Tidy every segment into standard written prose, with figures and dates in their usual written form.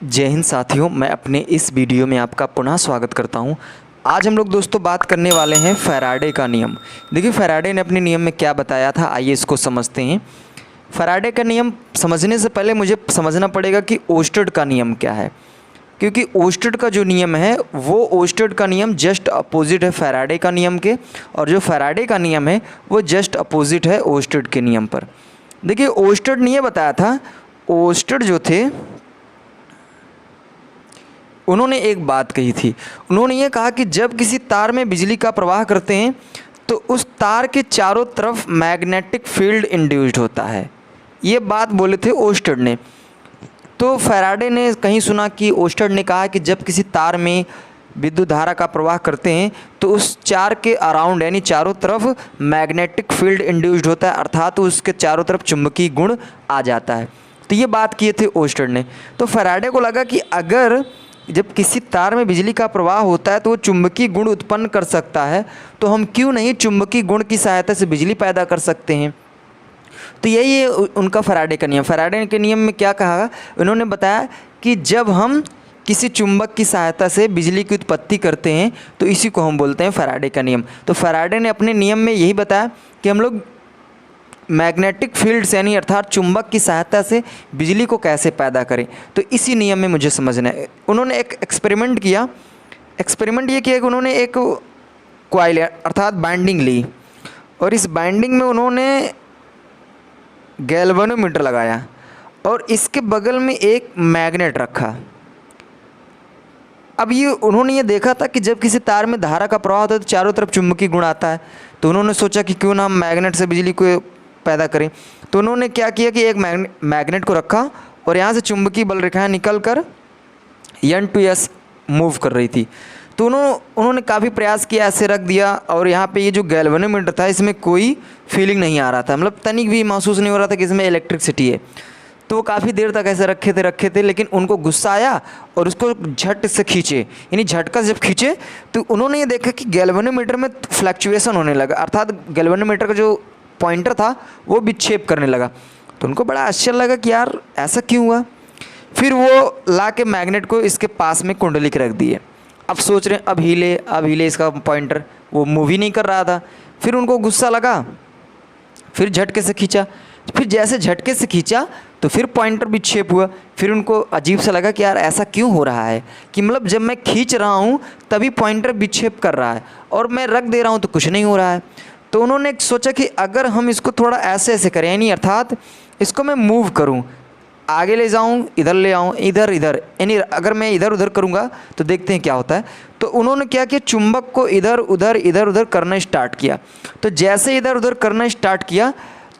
जय हिंद साथियों, मैं अपने इस वीडियो में आपका पुनः स्वागत करता हूं। आज हम लोग दोस्तों बात करने वाले हैं फैराडे का नियम। देखिए फैराडे ने अपने नियम में क्या बताया था, आइए इसको समझते हैं। फैराडे का नियम समझने से पहले मुझे समझना पड़ेगा कि ओस्टेड का नियम क्या है, क्योंकि ओस्टेड का जो नियम है वो ओस्टेड का नियम जस्ट अपोजिट है फैराडे का नियम के, और जो फैराडे का नियम है वो जस्ट अपोजिट है ओस्टेड के नियम पर। देखिए ओस्टेड ने ये बताया था, ओस्टेड जो थे उन्होंने एक बात कही थी। उन्होंने ये कहा कि जब किसी तार में बिजली का प्रवाह करते हैं तो उस तार के चारों तरफ मैग्नेटिक फील्ड इंड्यूस्ड होता है। ये बात बोले थे ओस्टेड ने। तो फैराडे ने कहीं सुना कि ओस्टेड ने कहा कि जब किसी तार में विद्युत धारा का प्रवाह करते हैं तो उस चार के अराउंड यानी चारों तरफ मैग्नेटिक फील्ड इंड्यूस्ड होता है, अर्थात उसके चारों तरफ चुंबकीय गुण आ जाता है। तो ये बात किए थे ओस्टेड ने। तो फैराडे को लगा कि अगर जब किसी तार में बिजली का प्रवाह होता है तो वो चुंबकीय गुण उत्पन्न कर सकता है, तो हम क्यों नहीं चुंबकीय गुण की सहायता से बिजली पैदा कर सकते हैं। तो यही है उनका फैराडे का नियम। फैराडे के नियम में क्या कहा, उन्होंने बताया कि जब हम किसी चुंबक की सहायता से बिजली की उत्पत्ति करते हैं तो इसी को हम बोलते हैं फैराडे का नियम। तो फैराडे ने अपने नियम में यही बताया कि हम लोग मैग्नेटिक फील्ड से यानी अर्थात चुंबक की सहायता से बिजली को कैसे पैदा करें। तो इसी नियम में मुझे समझना है। उन्होंने एक एक्सपेरिमेंट किया। एक्सपेरिमेंट ये किया कि उन्होंने एक कॉइल अर्थात बाइंडिंग ली, और इस बाइंडिंग में उन्होंने गैल्वेनोमीटर लगाया और इसके बगल में एक मैग्नेट रखा। अब ये उन्होंने ये देखा था कि जब किसी तार में धारा का प्रवाह होता है तो चारों तरफ चुंबकीय गुण आता है। तो उन्होंने सोचा कि क्यों ना हम मैग्नेट से बिजली को पैदा करें। तो उन्होंने क्या किया कि एक मैग्नेट को रखा और यहाँ से चुंबकीय बल रेखाएं निकल कर N to S मूव कर रही थी। तो उन्होंने काफ़ी प्रयास किया, ऐसे रख दिया, और यहाँ पे ये जो गैल्वेनोमीटर था इसमें कोई फीलिंग नहीं आ रहा था, मतलब तनिक भी महसूस नहीं हो रहा था कि इसमें इलेक्ट्रिसिटी है। तो वो काफ़ी देर तक ऐसे रखे थे, लेकिन उनको गुस्सा आया और उसको झट से खींचे, यानी झटका जब खींचे तो उन्होंने ये देखा कि गैल्वेनोमीटर में फ्लक्चुएसन होने लगा, अर्थात गैल्वेनोमीटर का जो पॉइंटर था वो विक्षेप करने लगा। तो उनको बड़ा आश्चर्य लगा कि यार ऐसा क्यों हुआ। फिर वो ला के मैग्नेट को इसके पास में कुंडली के रख दिए। अब सोच रहे हैं अब हिले इसका पॉइंटर, वो मूव ही नहीं कर रहा था। फिर उनको गुस्सा लगा, फिर झटके से खींचा। फिर जैसे झटके से खींचा तो फिर पॉइंटर विक्षेप हुआ। फिर उनको अजीब सा लगा कि यार ऐसा क्यों हो रहा है, कि मतलब जब मैं खींच रहा हूँ तभी पॉइंटर विक्षेप कर रहा है और मैं रख दे रहा हूँ तो कुछ नहीं हो रहा है। तो उन्होंने सोचा कि अगर हम इसको थोड़ा ऐसे करें, यानी अर्थात इसको मैं मूव करूं, आगे ले जाऊं, इधर ले आऊं, इधर यानी अगर मैं इधर उधर करूंगा तो देखते हैं क्या होता है। तो उन्होंने क्या किया, चुंबक को इधर उधर करना स्टार्ट किया। तो जैसे इधर उधर करना स्टार्ट किया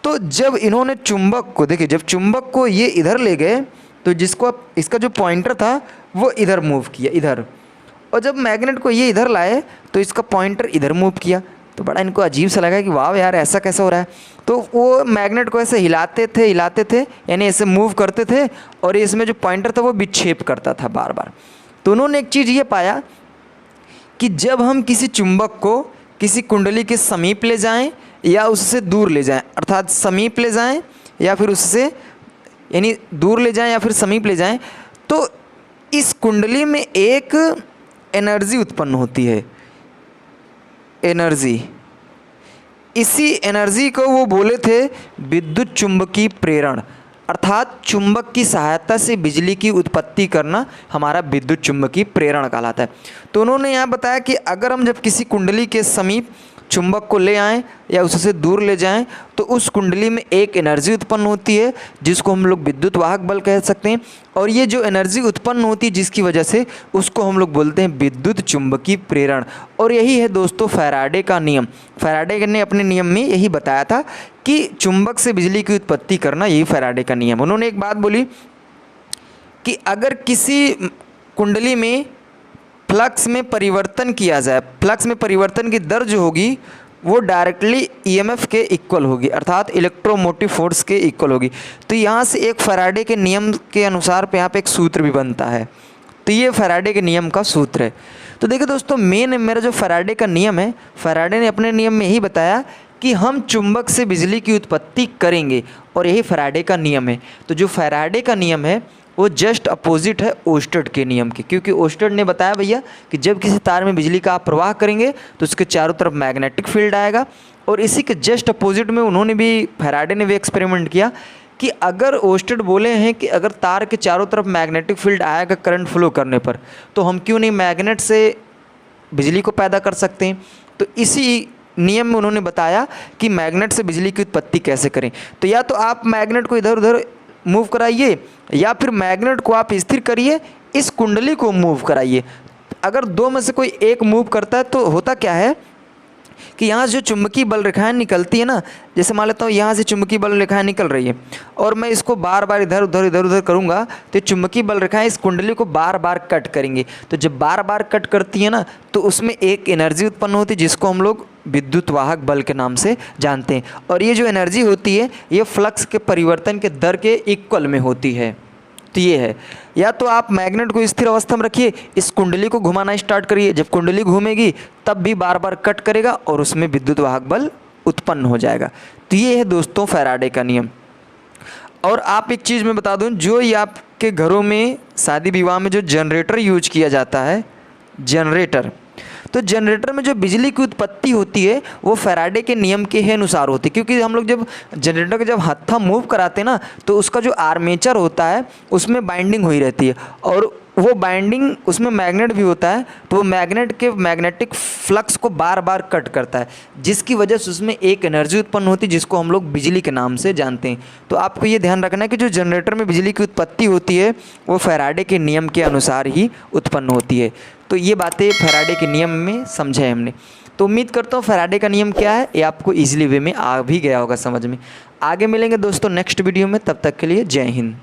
तो जब इन्होंने चुंबक को देखिए, जब चुंबक को ये इधर ले गए तो जिसको इसका जो पॉइंटर था वो इधर मूव किया, इधर, और जब मैग्नेट को ये इधर लाए तो इसका पॉइंटर इधर मूव किया। तो बड़ा इनको अजीब सा लगा कि वाह यार ऐसा कैसा हो रहा है। तो वो मैग्नेट को ऐसे हिलाते थे यानी ऐसे मूव करते थे, और इसमें जो पॉइंटर था वो विक्षेप करता था बार बार। तो उन्होंने एक चीज़ ये पाया कि जब हम किसी चुंबक को किसी कुंडली के समीप ले जाएं या उससे दूर ले जाएं, अर्थात समीप ले जाएं या फिर उससे यानी दूर ले जाएं या फिर समीप ले जाएं, तो इस कुंडली में एक एनर्जी उत्पन्न होती है, एनर्जी। इसी एनर्जी को वो बोले थे विद्युत चुंबकीय प्रेरण, अर्थात चुंबक की सहायता से बिजली की उत्पत्ति करना हमारा विद्युत चुंबकीय प्रेरण कहलाता है। तो उन्होंने यहाँ बताया कि अगर हम जब किसी कुंडली के समीप चुंबक को ले आएं या उससे दूर ले जाएं तो उस कुंडली में एक एनर्जी उत्पन्न होती है जिसको हम लोग विद्युत वाहक बल कह सकते हैं, और ये जो एनर्जी उत्पन्न होती है जिसकी वजह से उसको हम लोग बोलते हैं विद्युत चुंबकीय प्रेरण। और यही है दोस्तों फैराडे का नियम। फैराडे ने अपने नियम में यही बताया था कि चुंबक से बिजली की उत्पत्ति करना, यही फैराडे का नियम। उन्होंने एक बात बोली कि अगर किसी कुंडली में फ्लक्स में परिवर्तन किया जाए, फ्लक्स में परिवर्तन की दर जो होगी वो डायरेक्टली ईएमएफ के इक्वल होगी, अर्थात इलेक्ट्रोमोटिव फोर्स के इक्वल होगी। तो यहाँ से एक फैराडे के नियम के अनुसार पे यहाँ पे एक सूत्र भी बनता है। तो ये फैराडे के नियम का सूत्र है। तो देखिए दोस्तों, मेरा जो फैराडे का नियम है, फैराडे ने अपने नियम में यही बताया कि हम चुंबक से बिजली की उत्पत्ति करेंगे, और यही फैराडे का नियम है। तो जो फैराडे का नियम है वो जस्ट अपोजिट है ओस्टेड के नियम के, क्योंकि ओस्टेड ने बताया भैया कि जब किसी तार में बिजली का आप प्रवाह करेंगे तो उसके चारों तरफ मैग्नेटिक फील्ड आएगा। और इसी के जस्ट अपोजिट में उन्होंने भी, फैराडे ने भी एक्सपेरिमेंट किया कि अगर ओस्टेड बोले हैं कि अगर तार के चारों तरफ मैग्नेटिक फील्ड आएगा करंट फ्लो करने पर, तो हम क्यों नहीं मैग्नेट से बिजली को पैदा कर सकते हैं। तो इसी नियम में उन्होंने बताया कि मैग्नेट से बिजली की उत्पत्ति कैसे करें। तो या तो आप मैग्नेट को इधर उधर मूव कराइए, या फिर मैग्नेट को आप स्थिर करिए, इस कुंडली को मूव कराइए। अगर दो में से कोई एक मूव करता है तो होता क्या है कि यहाँ से जो चुंबकीय बल रेखाएं निकलती है ना, जैसे मान लेता हूँ यहाँ से चुंबकीय बल रेखाएं निकल रही है और मैं इसको बार बार इधर उधर करूँगा तो चुंबकीय बल रेखाएं इस कुंडली को बार बार कट करेंगी। तो जब बार बार कट करती है ना, तो उसमें एक एनर्जी उत्पन्न होती है जिसको हम लोग विद्युत वाहक बल के नाम से जानते हैं। और ये जो एनर्जी होती है ये फ्लक्स के परिवर्तन के दर के इक्वल में होती है। तो ये है, या तो आप मैग्नेट को स्थिर अवस्था में रखिए, इस कुंडली को घुमाना स्टार्ट करिए, जब कुंडली घूमेगी तब भी बार बार कट करेगा और उसमें विद्युत वाहक बल उत्पन्न हो जाएगा। तो ये है दोस्तों फैराडे का नियम। और आप एक चीज़ मैं बता दूं, जो ये आपके घरों में शादी विवाह में जो जनरेटर यूज किया जाता है, जनरेटर, तो जनरेटर में जो बिजली की उत्पत्ति होती है वो फैराडे के नियम के ही अनुसार होती है। क्योंकि हम लोग जब जनरेटर का जब हत्था मूव कराते हैं ना, तो उसका जो आर्मेचर होता है उसमें बाइंडिंग हुई रहती है, और वो बाइंडिंग उसमें मैग्नेट भी होता है, तो वो मैग्नेट के मैग्नेटिक फ्लक्स को बार बार कट करता है, जिसकी वजह से उसमें एक एनर्जी उत्पन्न होती है जिसको हम लोग बिजली के नाम से जानते हैं। तो आपको ये ध्यान रखना है कि जो जनरेटर में बिजली की उत्पत्ति होती है वो फैराडे के नियम के अनुसार ही उत्पन्न होती है। तो ये बातें फैराडे के नियम में समझे हमने। तो उम्मीद करता हूँ फैराडे का नियम क्या है ये आपको ईजिली वे में आ भी गया होगा समझ में। आगे मिलेंगे दोस्तों नेक्स्ट वीडियो में, तब तक के लिए जय हिंद।